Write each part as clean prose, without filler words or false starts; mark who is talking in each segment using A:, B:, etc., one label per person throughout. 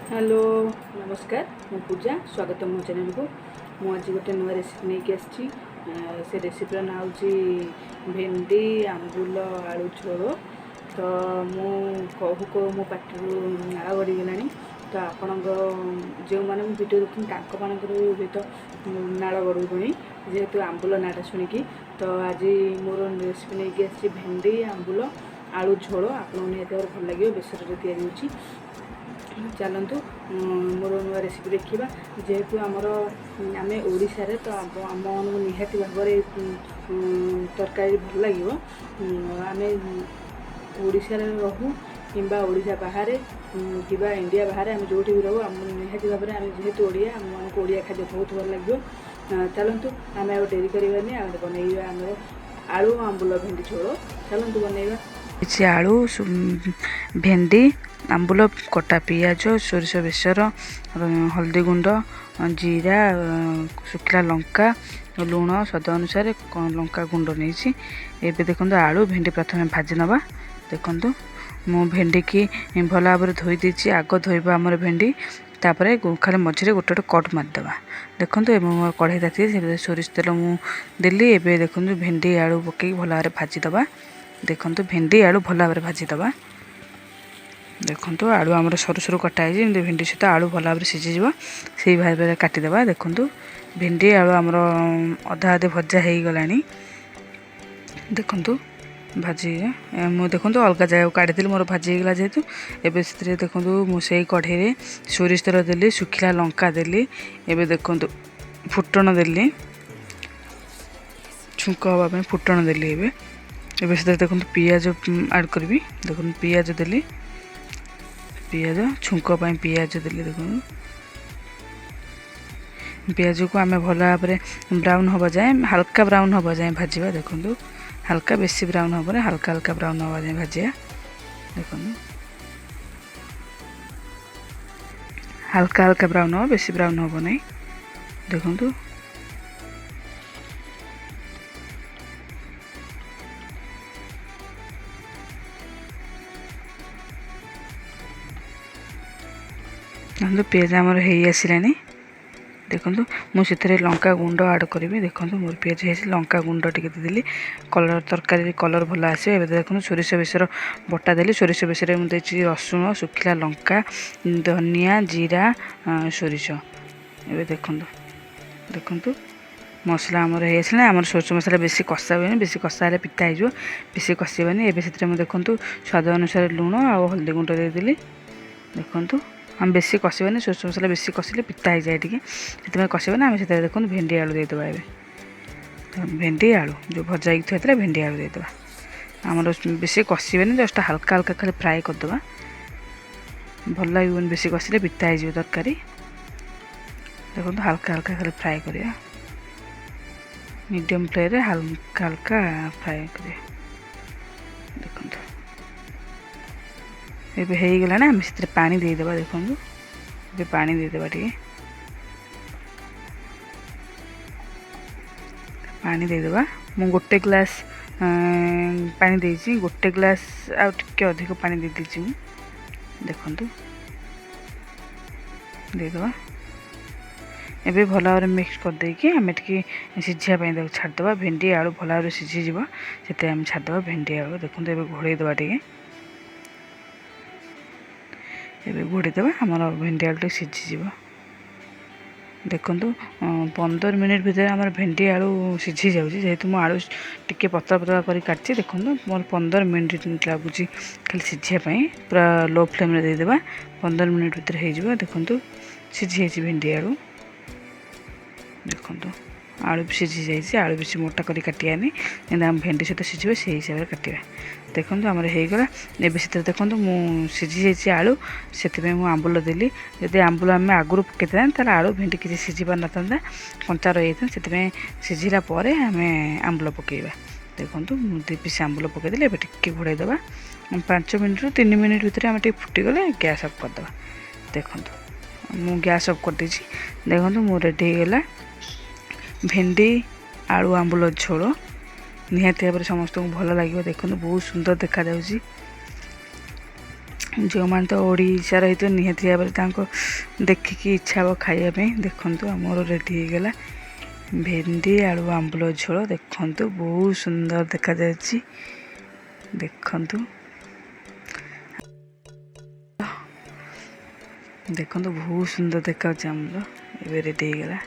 A: Hello नमस्कार मु पूजा स्वागत मो चैनल को मुझे गोटे नुआ रेसिपी नहीं आसी से रेसिपीर ना हूँ भेंडी आंबुल आलू झोल। तो मु कहू कहू मो पाटी नाड़ गड़गला। तो आपण जो मैंने वीडियो देखते भी तो नाड़ गड़ुणी जेहेतु आंबुल नाटा शुणिकी। तो आज मोर रेसिपी नहीं आसी भेंडी आंबुल आलू झोल। आपको निहत भल लगे बेसर या चलतु मोर नुआ रेसिपी देखा जेहेतु आमर आम ओडिशारे तो आम निहाती भाव तरकारी भल लगे। आम ओडिशारे रहू कि ओडिशा बाहर कि इंडिया बाहर आम जो भी रहू आम निहाती भाव में जेहेतु ओडिया आमको ओडिया खाद्य बहुत भल लगे। चलतु आम आ डेरी करानी बनइबा आम आलू आंबुल भेंडी झोल। चलतु बनइबा
B: आलू भेंडी आंबुल कटा पियाज सोरिष बेसर हल्दी गुंड जीरा शुखला लंका लुण स्वाद अनुसार लंका गुंड नहीं। एबे देखो आलू भेंडी प्रथम भाजी नवा। देखो मु भेंडी की भल भाव धोई देछि। आग धोइबा आमर भेंडी तापर खाली मझे गोटे गोटे कट मारिदेवा। देखो कढ़ाई ताती सोरिष तेल मुझे एबे देखो भेंडी आलू पकई भल भाव भाजीदवा। देखो भेंडी आलू भल भाव भाजीदवा। देखो आलू आमर सरू सरू कटा है भेंडी सहित आलू भल भाव सीझीज से भाव में काटिदेवा। देखो भेंडी आलू आमर अधा अधे भजा हो गला। देखो भाजी मुझे देखो अलग जगह काढ़ी मोर भाजी होगा जेहेतु एबे से देखो मुझे कढ़ई सोरिष तेल देली शुखला लंका देली। एबे देखो फुटण देली छुंक हाँपी फुटण देली। एबे से देखो पियाज ऐड करी। देखो पियाज देली पियाज छुंक पियाज देली। देखो पियाज को आम भल भाव ब्राउन हवा जाए हल्का ब्राउन हवा जाए भाजवा। देखो हल्का बेसी ब्राउन हम हल्का हल्का ब्राउन हवा जाए भाजिया। देखो हल्का हल्का ब्राउन हम बेसी ब्राउन हम ना। देखो पियाज आमर हो आसला। देखो मुझे लंका गुंड आड करी। देखो मोर पियाज है लंका गुंड टी देली कलर तरकारी कलर भल आस। देखो सोरिष बेसर बटा देली सोरिष बेसर मुझे रसुण शुखला लंका धनिया जीरा सोरिष। ए देखो देखो मसला आमर हो आसला। आमर सोरिष मसला बेसी कषा हुए बेसी कषा हेल्ले पिता हो बेसी कषानी। एवं से देखो स्वाद अनुसार लुण आ हल्दी गुंड देदेली। देखो हम बेसी कषानी सोरिष मसला बेसी कषिले पिता हो जाए से कषानी। आम से देखो भेंडी आलू देदेबा। भेंडी आलू जो भजा थी भेंडी आलू देदेबा। आमर बेसी कषानी जस्ट हल्का हल्का खाली फ्राए करदे भल लगे बेसी कषिले पिता हो तरकारी। देखो हल्का हल्का खाली फ्राए करिया मीडियम फ्लेम रे हल्का हल्का फ्राए करिया। देखो एबे हो गला ना आम से पानी देदेबा। देखो ये पानी देदेबा टे पानी देदेबा। मु गोटे ग्लास पानी देछि गोटे ग्लास आ टिके अधिक पानी दे दीची। देखो देदेबा एबे भल भाव मिक्स कर देकी आम टी सीझापी छाड़देवा। भेंडी आलू भल भाव सीझीज से आम छाड़देवा भेंडी आलू। देखो ये घोड़ेदेवा टे एबे घोड़ेदेवा आमर भेंडी आलू टे सीझीज। देखो 15 मिनिट भितर आम भेंडी आलू सीझी जाऊँगी जेहेतु मु आलू टिके पतला पतला कर काटि। देखो मोर 15 मिनिट लगुच खाली सीझापी पूरा लो फ्लेम रे देदेबा 15 मिनिट भितर हो। देखो सीझी भेंडी आलू। देखो आलू भी सीझी जाइए आलू बेसी मोटा कर काटियानी आम भेंडी सहित सीझे से हिसाब से काटा। देखो आमर होगला एबे से देखो मु सीझी जाइए आलू से आंबुल देली। जदि आंबुल आम आगुरी पकईता आलू भेंडी किसी सीझी पार ना कंचा रही था से सीझिला आम आंबुल पकईबा। देखो मुझे पीस आंबुल पकईदे ए टे घोड़ेदेवा 5 मिनिट रु 3 मिनिट भितर आम फुटीगले गैस अफ करदे। देखो मु गैस अफ कर देछि। देखो मु रेडी होगा भेंडी आलू आंबुल झोल निहाती भाव समस्त को भल लगे। देखो बहुत सुंदर देखा ଯେଉଁମାନେ ତ ଓଡ଼ିଶାର ହେଇଥିବ ନିହାତି ଭାବରେ ତାଙ୍କ ଦେଖିକି ଇଚ୍ଛା ହେବ ଖାଇବା ପାଇଁ। ଦେଖନ୍ତୁ ଆମର ରେଡ଼ି ହେଇଗଲା ଭେଣ୍ଡି ଆଳୁ ଆମ୍ବୁଲ ଝୋଳ। ଦେଖନ୍ତୁ ବହୁତ ସୁନ୍ଦର ଦେଖାଯାଉଛି। ଦେଖନ୍ତୁ ଦେଖନ୍ତୁ ବହୁତ ସୁନ୍ଦର ଦେଖାଯାଉଛି। ଆମର ଏବେ ରେଡ଼ି ହେଇଗଲା।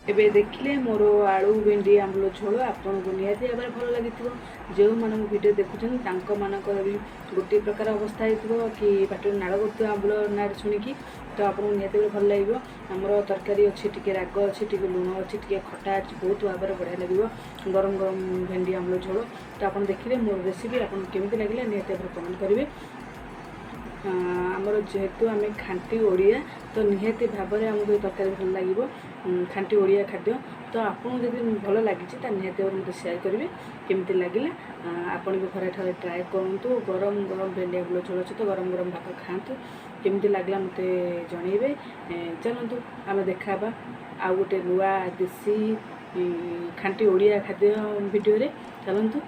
A: ଏବେ ଦେଖିଲେ ମୋର ଆଳୁ ଭେଣ୍ଡି ଆମ୍ବୁଲ ଝୋଳ ଆପଣଙ୍କୁ ନିହାତି ଭାବରେ ଭଲ ଲାଗିଥିବ। ଯେଉଁମାନଙ୍କ ଭିଡ଼ିଓ ଦେଖୁଛନ୍ତି ତାଙ୍କମାନଙ୍କର ବି ଗୋଟିଏ ପ୍ରକାର ଅବସ୍ଥା ହେଇଥିବ କି ପାଟିରୁ ନାଳ କରୁଥିବ ଆମ୍ବୁଲ ନାଁରେ ଶୁଣିକି। ତ ଆପଣଙ୍କୁ ନିହାତି ଭାବରେ ଭଲ ଲାଗିବ। ଆମର ତରକାରୀ ଅଛି, ଟିକେ ରାଗ ଅଛି, ଟିକେ ଲୁଣ ଅଛି, ଟିକେ ଖଟା ଅଛି, ବହୁତ ଭାବରେ ବଢ଼ିଆ ଲାଗିବ ଗରମ ଗରମ ଭେଣ୍ଡି ଆମ୍ବୁଲ ଝୋଳ। ତ ଆପଣ ଦେଖିଲେ ମୋର ରେସିପି ଆପଣଙ୍କୁ କେମିତି ଲାଗିଲା ନିହାତି ଭାବରେ କମେଣ୍ଟ କରିବେ। ଆମର ଯେହେତୁ ଆମେ ଖାଣ୍ଟି ଓଡ଼ିଆ ତ ନିହାତି ଭାବରେ ଆମକୁ ଏ ତରକାରୀ ଭଲ ଲାଗିବ, ଖାଣ୍ଟି ଓଡ଼ିଆ ଖାଦ୍ୟ। ତ ଆପଣଙ୍କୁ ଯଦି ଭଲ ଲାଗିଛି ତାହେଲେ ନିହାତି ଭାବରେ ମୋତେ ସେୟାର କରିବେ କେମିତି ଲାଗିଲା। ଆପଣ ବି ଘରେ ଥରେ ଟ୍ରାଏ କରନ୍ତୁ। ଗରମ ଗରମ ଭେଣ୍ଡି ଆମ୍ବୁଲ ଝୋଳ ସହିତ ଗରମ ଗରମ ଭାତ ଖାଆନ୍ତୁ। କେମିତି ଲାଗିଲା ମୋତେ ଜଣାଇବେ। ଚାଲନ୍ତୁ ଆମେ ଦେଖା ହେବା ଆଉ ଗୋଟେ ନୂଆ ଦେଶୀ ଖାଣ୍ଟି ଓଡ଼ିଆ ଖାଦ୍ୟ ଭିଡ଼ିଓରେ। ଚାଲନ୍ତୁ।